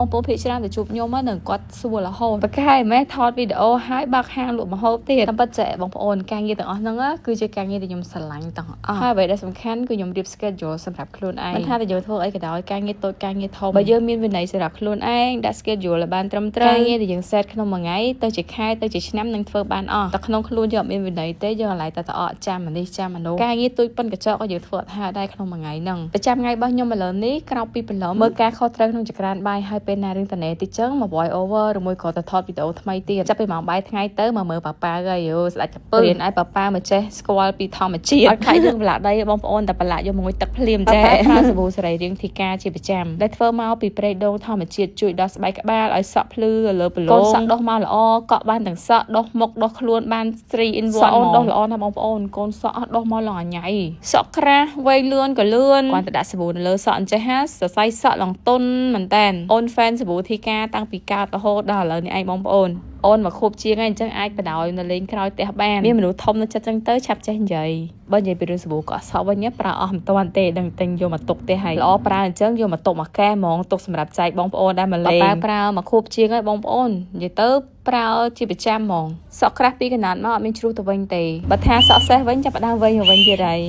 បងប្អូនភាគច្រើនទៅជួបខ្ញុំហ្នឹងនឹងគាត់សួររហូតប្រកែម៉ែថតវីដេអូហើយបើកហាងលក់ម្ហូបទៀតតាមពិតចេះបងប្អូនការងារទាំងអស់ហ្នឹងគឺជាការងារដែលខ្ញុំស្រឡាញ់ទាំងអស់ហើយអ្វីដែលសំខាន់គឺខ្ញុំរៀប schedule សម្រាប់ខ្លួនឯងមិនថាតែយើងធ្វើអីក៏ដោយការងារតូចការងារធំបើយើងមានវិន័យសម្រាប់ខ្លួនឯងដាក់ schedule ឲ្យបានត្រឹមត្រូវការងារដែលយើង set ក្នុងមួយថ្ងៃទៅជាខែទៅជាឆ្នាំនឹងធ្វើបានអស់តែក្នុងខ្លួនយើងអត់មានវិន័យទេយើងអាឡ័យតែតអកចាំនេះចាំអានោះការងារទូចប៉ុនកញ្ចក់ក៏យើងធ្វើអត់ហើយដែរក្នុងមួយថ្ងៃហ្នឹងប្រចាំថ្ងៃរបស់ខ្ញុំឥឡូវនេះក្រោកពីព្រលឹមមើលការខុសត្រូវក្នុងចក្រានបាយហើយពេលណារឿងតនេតិចចឹងមក voice over ឬមួយក៏ទៅថតវីដេអូថ្មីទៀតចាប់ពីម៉ោងបាយថ្ងៃទៅមកមើលប៉ាប៉ាហើយយូស្ដាច់ទៅពើរៀនឲ្យប៉ាប៉ាមកចេះស្គាល់ពីធម្មជាតិអត់ខ្លាចយើងប្រឡាក់ដីបងប្អូនតែប្រឡាក់យកមកងុយទឹកភ្លាមចាប្រើសាប៊ូសរីរាង្គធីកាជាប្រចាំដែលធ្វើមកពីប្រេងដូងធម្មជាតិជួយដោះស្បែកក្បាលឲ្យសក់ភ្លឺលើប្រឡងកូនសក់ដុសមកល្អកក់បានទាំងសក់ដុសមុខដុសខ្លួនបាន3 in 1សក់អូនដុសល្អណាស់បងប្អូនកូនសក់អត់ដុសមកឡងអញ៉ៃសក់ក្រាស់វែងលឿនក៏លឿនគាត់ទៅដាក់សាប៊ូនៅលើសក់អញ្ចេះហាសរសៃសក់ឡងតុនមែនតើអូន fan សាប៊ូធីកាតាំងពីកើតរហូតដល់ឥឡូវនេះឯងបងប្អូនអូនមកខូបជាងហើយអញ្ចឹងអាចបដ ாய் នៅលេងក្រោយផ្ទះបានមានមនុស្សធំនៅចិត្តអញ្ចឹងទៅឆាប់ចេះនិយាយបើនិយាយពីរឿងសាប៊ូកក់សក់វិញប្រើអស់មិនទាន់ទេដឹងតែយកមកទុកទេហើយល្អប្រើអញ្ចឹងយកមកទុកមកកែហ្មងទុកសម្រាប់ចែកបងប្អូនដែលមកលេងប្រើមកខូបជាងហើយបងប្អូននិយាយទៅប្រើជាប្រចាំហ្មងសក់ក្រាស់ពីកណាត់មកអត់មានជ្រុះទៅវិញទេបើថាសក់សេះវិញចាប់ផ្ដើមវិញទៅវិញទៀតហើយ